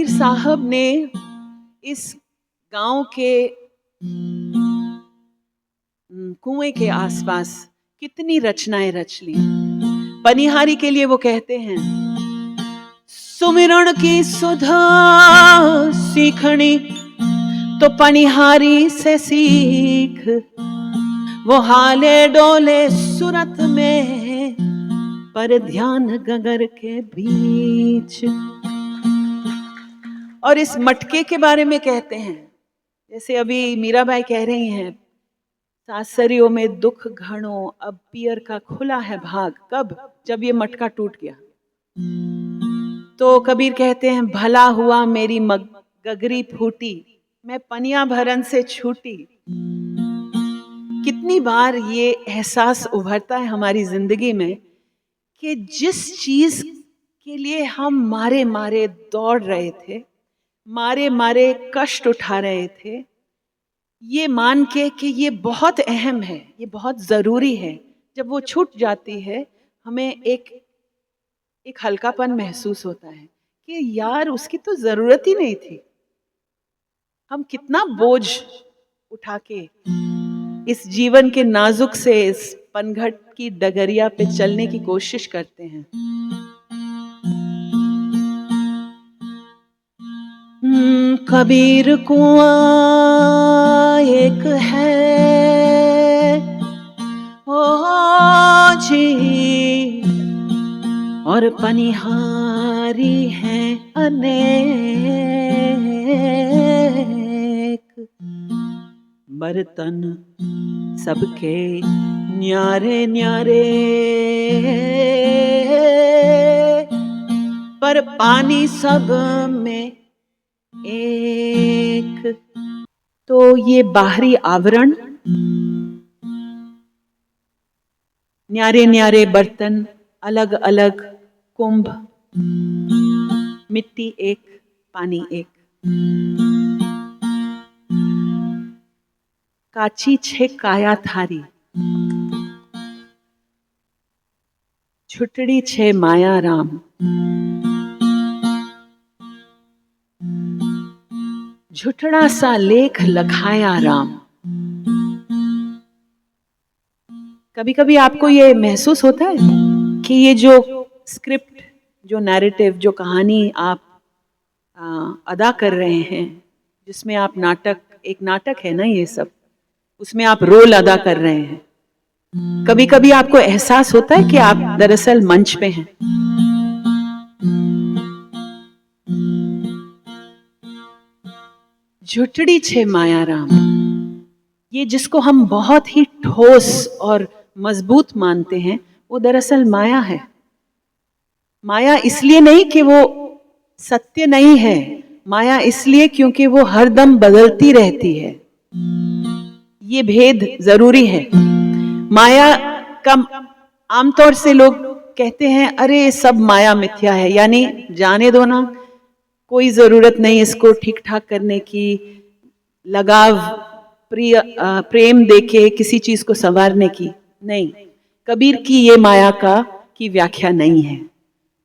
कबीर साहब ने इस गांव के कुएं के आसपास कितनी रचनाएं रच ली। पनिहारी के लिए वो कहते हैं, सुमिरण की सुधा सीखनी तो पनिहारी से सीख, वो हाले डोले सूरत में पर ध्यान गगर के बीच। और इस मटके के बारे में कहते हैं, जैसे अभी मीराबाई कह रही हैं, सासरियों में दुख घणो अब पियर का खुला है भाग। कब? जब ये मटका टूट गया। तो कबीर कहते हैं, भला हुआ मेरी गगरी फूटी, मैं पनिया भरन से छूटी। कितनी बार ये एहसास उभरता है हमारी जिंदगी में कि जिस चीज के लिए हम मारे मारे दौड़ रहे थे, मारे मारे कष्ट उठा रहे थे, ये मान के कि ये बहुत अहम है, ये बहुत जरूरी है, जब वो छूट जाती है हमें एक हल्कापन महसूस होता है कि यार उसकी तो जरूरत ही नहीं थी। हम कितना बोझ उठा के इस जीवन के नाजुक से इस पनघट की डगरिया पे चलने की कोशिश करते हैं। कबीर कुआं एक है ओ जी, और पनिहारी है अनेक। बर्तन सबके न्यारे न्यारे पर पानी सब में एक। तो ये बाहरी आवरण, न्यारे न्यारे बर्तन, अलग अलग कुंभ, मिट्टी एक, पानी एक। काची छे काया थारी, छुटड़ी छे माया राम। झुठड़ा सा लेख लखाया राम। कभी कभी आपको ये महसूस होता है कि ये जो स्क्रिप्ट, जो नैरेटिव, जो कहानी आप अदा कर रहे हैं, जिसमें आप एक नाटक है ना ये सब, उसमें आप रोल अदा कर रहे हैं, कभी कभी आपको एहसास होता है कि आप दरअसल मंच पे हैं। झुठड़ी छे माया राम, ये जिसको हम बहुत ही ठोस और मजबूत मानते हैं, वो दरअसल माया है। माया इसलिए नहीं कि वो सत्य नहीं है, माया इसलिए क्योंकि वो हरदम बदलती रहती है। ये भेद जरूरी है। माया का आमतौर से लोग कहते हैं, अरे सब माया मिथ्या है, यानी जाने दो ना, कोई जरूरत नहीं इसको ठीक ठाक करने की, लगाव प्रेम देके किसी चीज को संवारने की। नहीं, कबीर की ये माया की व्याख्या नहीं है।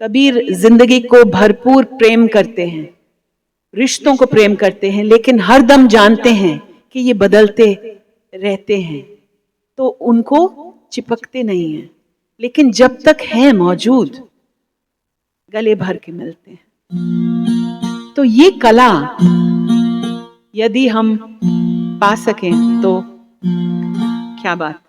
कबीर जिंदगी को भरपूर प्रेम करते हैं, रिश्तों को प्रेम करते हैं, लेकिन हर दम जानते हैं कि ये बदलते रहते हैं, तो उनको चिपकते नहीं हैं, लेकिन जब तक हैं मौजूद गले भर के मिलते हैं। तो ये कला यदि हम पा सकें तो क्या बात।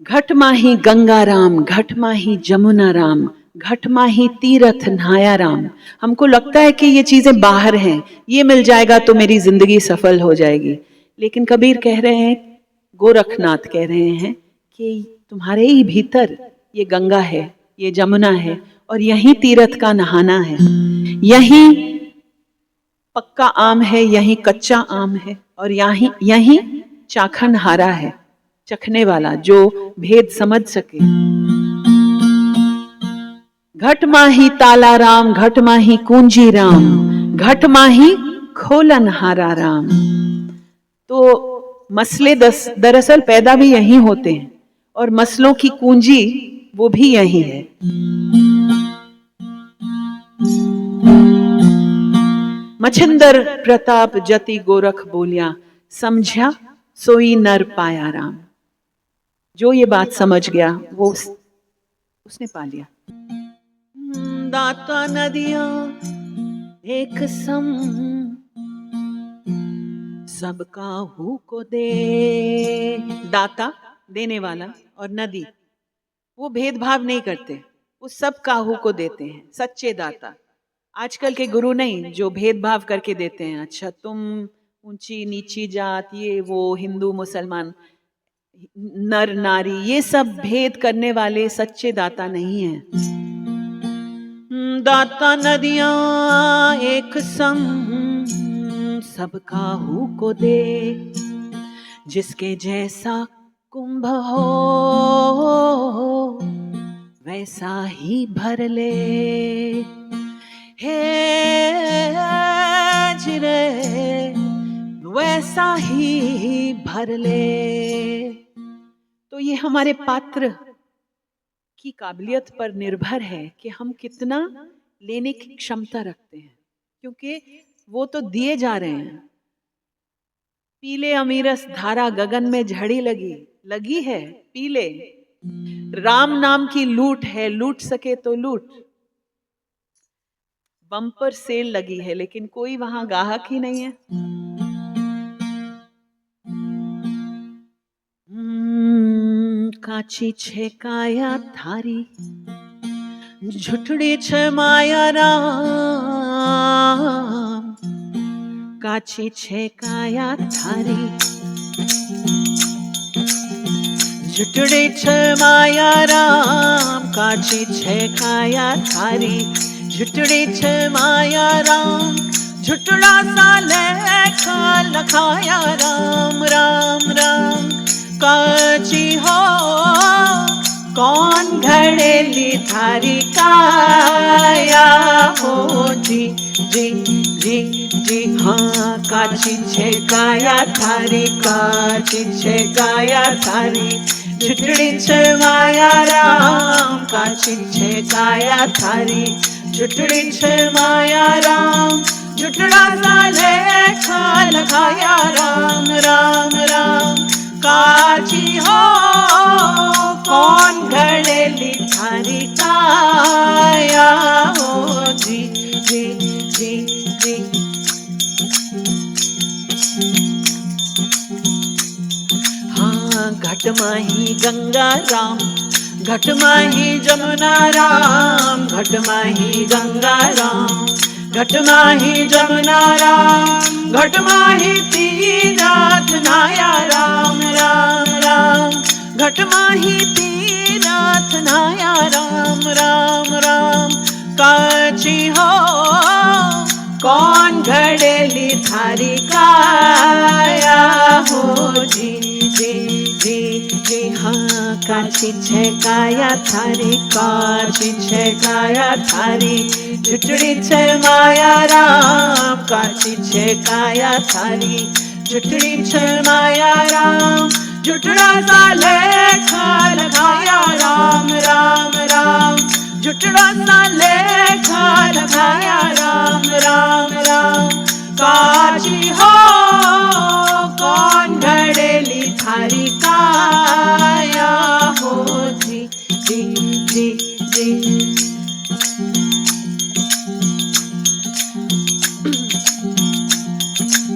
घट माही गंगा राम, घट माही जमुना राम, घट माही तीरथ नहाया राम। हमको लगता है कि ये चीजें बाहर हैं, ये मिल जाएगा तो मेरी जिंदगी सफल हो जाएगी, लेकिन कबीर कह रहे हैं, गोरखनाथ कह रहे हैं कि तुम्हारे ही भीतर ये गंगा है, ये जमुना है, और यही तीरथ का नहाना है। यही पक्का आम है, यही कच्चा आम है, और यही चाखन हारा है, चखने वाला जो भेद समझ सके। घट माही ताला राम, घट माही कुंजी राम, घट माही खोलन हारा राम। तो मसले दरअसल पैदा भी यहीं होते हैं, और मसलों की कुंजी वो भी यही है। मछिंदर प्रताप जति गोरख बोलिया, समझा सोई नर पाया राम। जो ये बात समझ गया वो उसने पा लिया। दाता नदियां एक सम, सबका हु को दे। दाता देने वाला और नदी वो भेदभाव नहीं करते, वो सब काहू को देते हैं, सच्चे दाता। आजकल के गुरु नहीं जो भेदभाव करके देते हैं, अच्छा तुम ऊंची नीची जात, ये वो, हिंदू मुसलमान, नर नारी, ये सब भेद करने वाले सच्चे दाता नहीं हैं। दाता नदियां एक संग, सब काहू को दे। जिसके जैसा कुंभ हो वैसा ही भर ले। हे जिरे वैसा ही भर ले। तो ये हमारे पात्र की काबिलियत पर निर्भर है कि हम कितना लेने की क्षमता रखते हैं, क्योंकि वो तो दिए जा रहे हैं। पीले अमीरस धारा गगन में झड़ी लगी है, पीले। राम नाम की लूट है, लूट सके तो लूट। बम्पर सेल लगी है लेकिन कोई वहां गाहक ही नहीं है। काची छे काया थारी, झुठड़ी छे माया राम। काची छे काया थारी, झुठड़ी छे माया राम। काची छे काया थारी, झुठड़ी छे माया राम। झुठड़ा सा लेखा लखाया राम राम राम। काची हो कौन घड़ेली थारी काया हो जी जी जी जी हाँ। काची छे काया थारी, काची छे काया थारी। झुठड़ी छे माया राम, काची छे काया थारी। झुठड़ी छे माया राम, झुठड़ा सा लेखा लगाया राम राम राम। काची हो कौन घड़ेली थारी काया हो जी जी जी जी। हाँ घट माही गंगा राम, घट माही जमुना राम। घट माही गंगा राम, घट माही जमुना राम। घट माही तीरथ नाया राम राम राम। घट माही तीरथ नाया राम राम राम। काची हो कौन घड़ेली थारी काया हो जी जी जी जी हाँ। काची छे काया थारी, काची छे काया थारी। झुठड़ी छे माया राम, काची छे काया थारी। झुठड़ी छे माया राम, झुठड़ा सा लेखा लगाया राम राम राम। झुठड़ा सा लेखा लगाया राम राम राम। काची हो कौन घड़ेली थारी काया हो जी जी जी जी।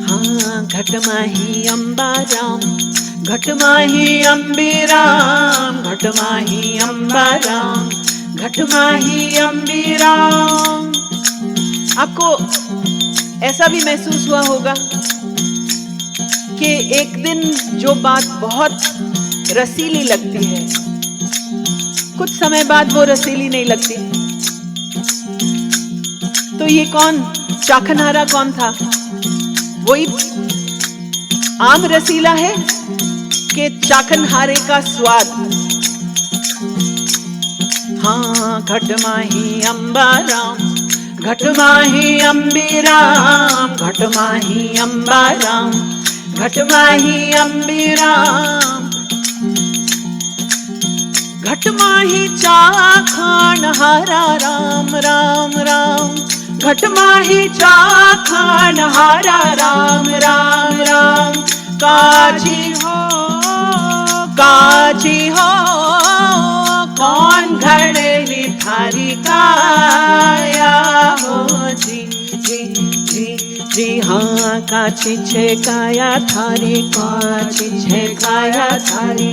हाँ घट माही अम्बा राम, घट माही अम्बी राम। घट माही अम्बा राम, घट माही अम्बी राम। आपको ऐसा भी महसूस हुआ होगा कि एक दिन जो बात बहुत रसीली लगती है, कुछ समय बाद वो रसीली नहीं लगती। तो ये कौन चाखनहारा कौन था? वही आम रसीला है कि चाखनहारे का स्वाद। हाँ घट माही अम्बा राम, घट माही अम्बी राम। घट माही अम्बा राम, घट माही अम्बी राम। घट माही चाखनहारा राम राम राम। घट माही चाखन हारा राम राम राम। काजी हो कौन घड़ेली थारी काया हो जी जी जी जी हाँ। काची छे काया थारी, काची छे काया थारी,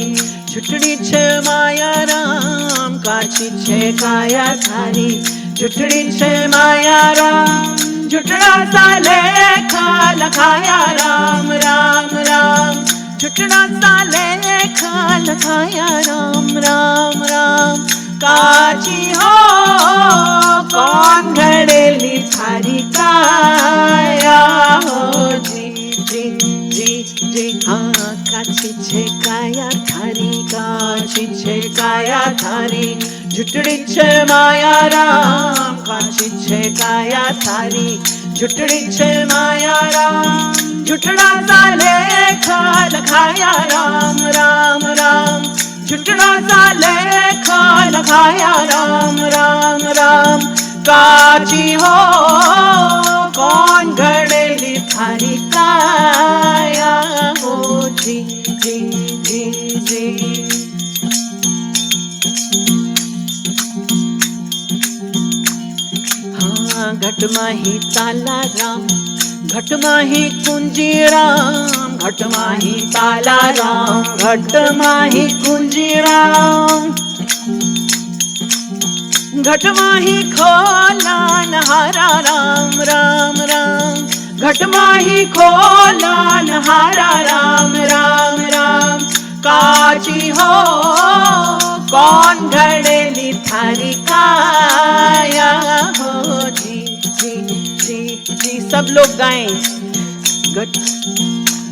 झुटड़ी छे माया राम। काची छे काया थारी, झुटड़ी छे माया राम। झुटड़ा सा लेखा लखाया राम राम राम। झुटड़ा सा लेखा लखाया राम राम राम। काची हो कौन घड़ेली थारी काया हो जी जी जी जी हाँ। काची छे काया थारी, काची छे काया थारी, झुटड़ी छे माया राम। काची छे काया थारी, झुटड़ी छे माया राम। झुटड़ा सा लेखा लखाया राम राम राम। झुटड़ा सा लेखा लखाया राम राम राम। काची हो कौन घड़ेली थारी काया हो जी जी जी जी। हाँ घट माही ताला राम, घट माही कुंजी राम। घट माही ताला राम, घट माही कुंजी राम। घट माही खोला नहारा राम राम राम। घट माही खोला नहारा राम राम राम। काची हो कौन घड़ेली थारी काया हो जी जी जी जी। सब लोग गाएं।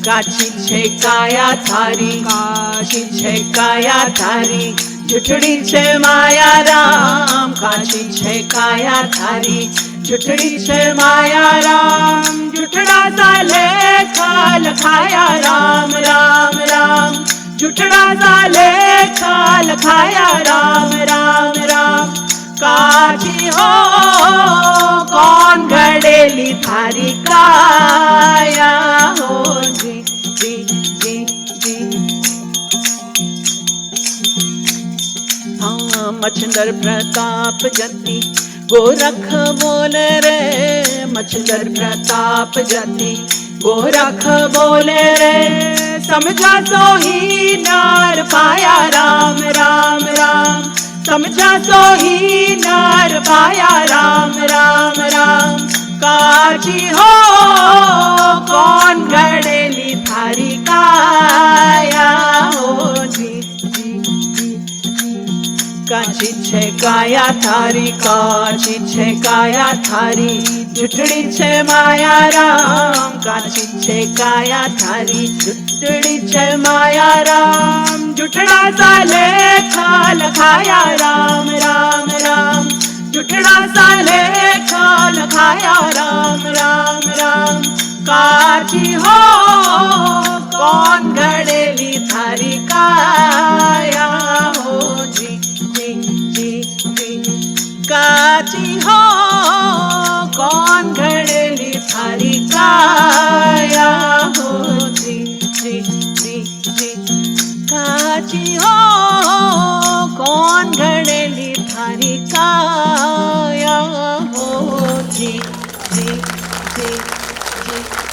काची छे काया थारी, काची छे काया थारी, झुटड़ी छे माया राम। काची छे काया थारी, झुटड़ी छे माया राम। झुटड़ा सा लेखा लखाया राम राम राम। झुटड़ा सा लेखा लखाया राम राम राम। काची हो कौन घड़ेली थारी काया हो जी जी जी जी। हाँ मच्छिंदर प्रताप जति गोरख बोले रे। मच्छिंदर प्रताप जति गोरख बोले रे। समझा तो ही नार पाया राम राम राम। समझा तो ही नार पाया राम राम राम। काची हो कौन घड़ेली थारी काया हो जी जी जी। काची छे काया थारी, काची छे काया थारी, झुटड़ी छे माया राम। काची छे काया थारी, झुटड़ी छे माया राम। झुटड़ा सा लेखा लखाया राम राम राम। झुटड़ा सा लेखा लखाया राम राम राम। काची हो कौन घड़ेली थारी काया हो जी जी जी जी। काची हो कौन घड़ेली थारी काया हो जी जी जी जी। काची हो कौन घड़ेली थारी काया हो जी जी जी जी।